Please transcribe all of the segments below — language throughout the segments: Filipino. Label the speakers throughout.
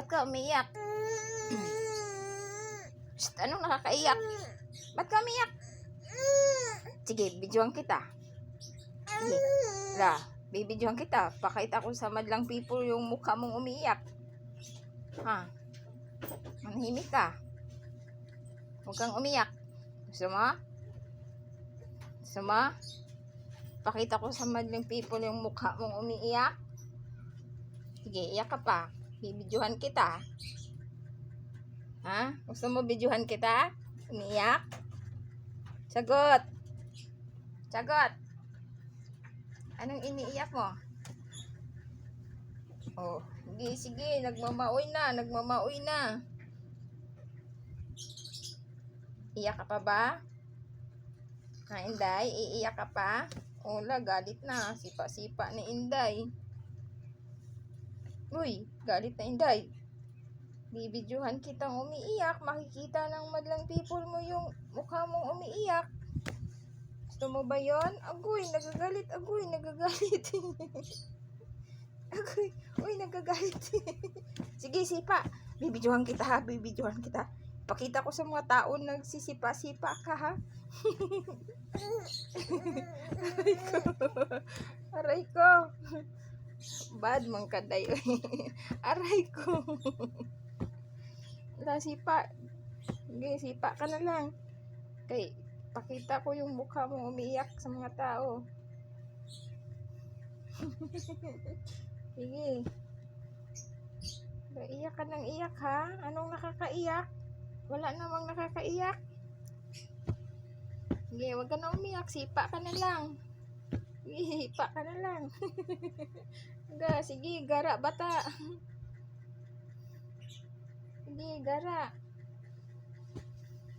Speaker 1: ka umiiyak? Shh, anong nakakaiyak? Ba't ka umiiyak? Sige, videoan kita. Sige. Bibidyohan kita. Pakita ko sa madlang people yung mukha mong umiiyak. Ha? Manahimik ka. Huwag kang umiyak. Gusto mo? Gusto mo? Pakita ko sa madlang people yung mukha mong umiiyak. Sige, iyak ka pa. Bibidyohan kita. Ha? Gusto mo videohan kita? Umiiyak? Sagot. Sagot. Anong iniiyak mo? Oh, sige, nagmamaoy na. Iyak ka pa ba? Ha, Inday, iiyak ka pa? Ola, galit na. Sipa-sipa ni Inday. Uy, galit na Inday. Bibidyohan kitang umiiyak. Makikita ng madlang people mo yung mukha mong umiiyak. Gusto mo ba yon? Agoy, nagagalit. Agoy, nagagalit. Sige, sipa. Bibidyohan kita ha. Pakita ko sa mga tao nagsisipa-sipa ka ha. Aray ko. Bad man kaday. Aray ko. Sipa. Sige, sipa ka na lang. Okay. Pakita ko yung mukha mo umiiyak sa mga tao. Sige. Iyak ka ng iyak ha? Anong nakakaiyak? Wala namang nakakaiyak. Sige, wag ka na umiyak. Sipa ka na lang. Sige, sipa ka na lang. Sige, gara bata. Sige, gara.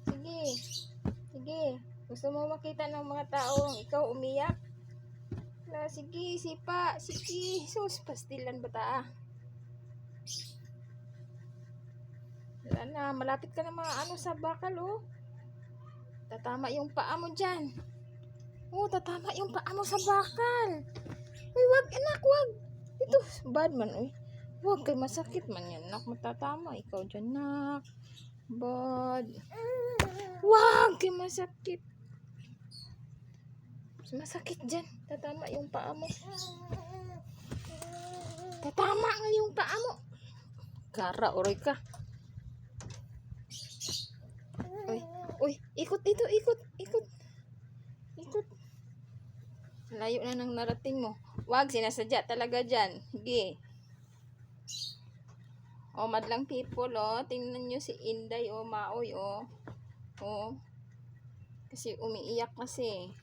Speaker 1: Sige. Gusto mo makita ng mga taong ikaw umiyak? Sige, sipa. Sige. Sus, pastilan bata. Wala na. Malapit ka na mga sa bakal, oh. Tatama yung paa mo dyan. Oh, tatama yung paa mo sa bakal. Uy, wag, anak, wag. Ito, bad man, uy. Wag, kay masakit man yan, nak. Matatama. Ikaw dyan, nak. Bad. Wag, kay masakit. Masakit dyan. Tatama yung paa mo. Tatama nga yung paa mo. Gara, oray ka. Uy, ikot dito, ikot. Layo na ng narating mo. Wag, sinasadya talaga dyan. Sige. Oh, madlang people, oh. Tingnan nyo si Inday, oh, maoy, oh. Oh. Kasi umiiyak kasi.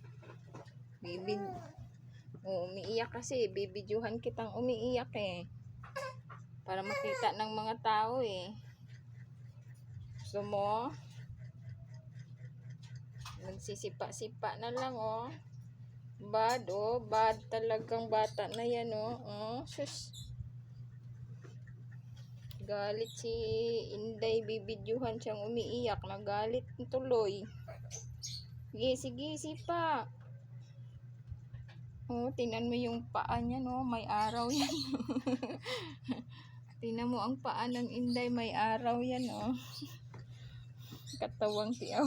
Speaker 1: Umiiyak kasi. Bibidyohan kitang umiiyak eh. Para makita ng mga tao eh. Gusto mo? Nagsisipa-sipa na lang, oh. Bad, oh. Bad talagang bata na yan, oh. Oh, sus. Galit si Inday. Bibidyohan siyang umiiyak. Nagalit tuloy. Sige, sipa. Oh, tingnan mo yung paa niya, no? May araw yan. Tingnan mo ang paa ng Inday. May araw yan, oh. Katawang tiyaw.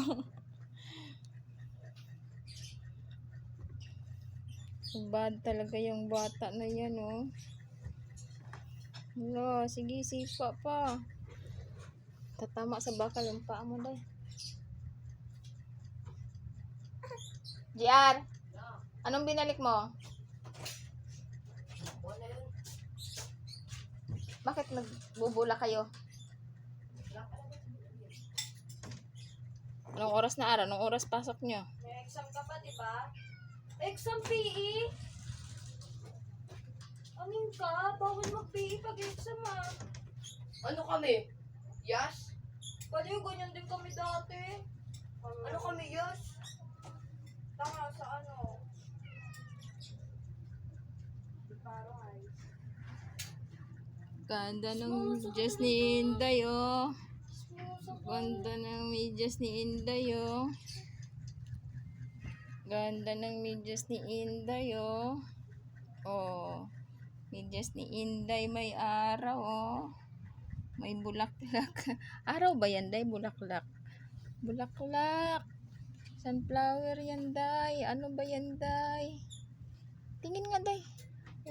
Speaker 1: Bad talaga yung bata na yan, oh. Hello, sige, sipa pa. Tatama sa bakal yung paa mo, day. JR, anong binalik mo? Bakit nagbubula kayo? Anong oras na araw? Anong oras pasok nyo?
Speaker 2: May exam ka pa, di ba? Exam PE? Amin ka? Bawal mag-PE pag-exam ah.
Speaker 3: Ano kami? Yes?
Speaker 2: Pwede ganyan din kami dati.
Speaker 3: Ano kami, yes?
Speaker 2: Tanga sa ano? Parang ay.
Speaker 1: Ganda ng medyas ni Inday, oh. Ganda ng medyas ni Inday, oh. Ganda ng medyas ni Inday, oh. Oh. Medyas ni Inday may araw, oh. May bulaklak. Araw ba yan, day? Bulaklak. Bulaklak. Sunflower yan, day. Ano ba yan, day? Tingin nga, day.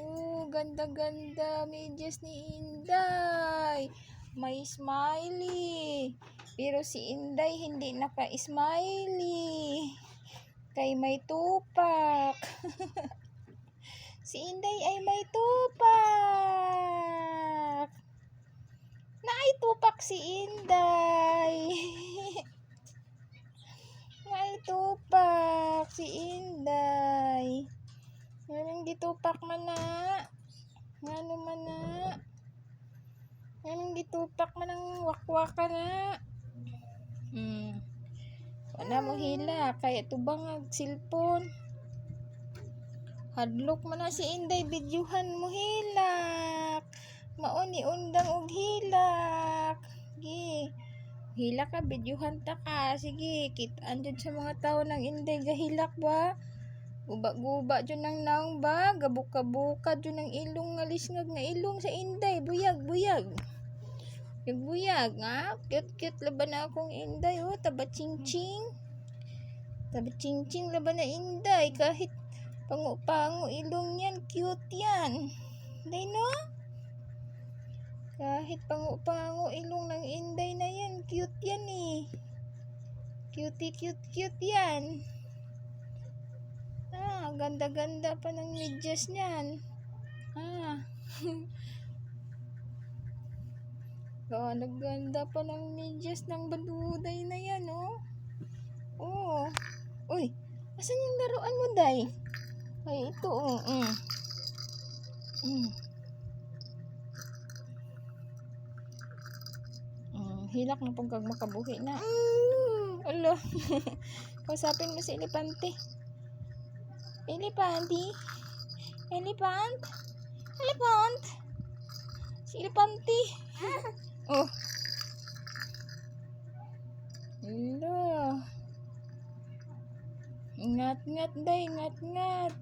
Speaker 1: Oh, ganda-ganda. Medyas ni Inday. May smiley. Pero si Inday hindi naka-smiley. Kay may tupak. Si Inday ay may tupak. Naay tupak si Inday. Naay tupak si Inday. Ngayon gitupak man na. Ngano man na. Ngayon gitupak man ang wakwaka na. Wala mo hila. Kaya tubang ang cellphone. Hadlok man na si Inday. Bidyuhan mo hilak. Mauni undang og hilak. Sige. Hilak ka. Bidyuhan ta ka. Sige. Kitaan dyan sa mga tao ng Inday. Gahilak ba? Guba-guba dyan ng naong ba? Gabuka-buka dyan ng ilong nga lisngag nga ilong sa Inday. Buyag-buyag. Buyag nga. Cute-cute laban na akong Inday. Oh, taba-ching-ching. Taba-ching-ching laban na Inday. Kahit pangu-pangu ilong yan. Cute yan. Inday no? Kahit pangu-pangu ilong ng Inday na yan. Cute yan eh. Cute yan. Ganda-ganda pa ng medyas niyan. Ganda pa ng medyas ng baduday na yan, oh. Oh. Uy, asan yung laruan mo, day? Ay, ito, oh. Hilak na pagkag makabuhi na. Alo. Kausapin mo si Elepante. Elephant. Si Elepante. Oh. Hello. Ingat-ngat, day. Ingat-ngat.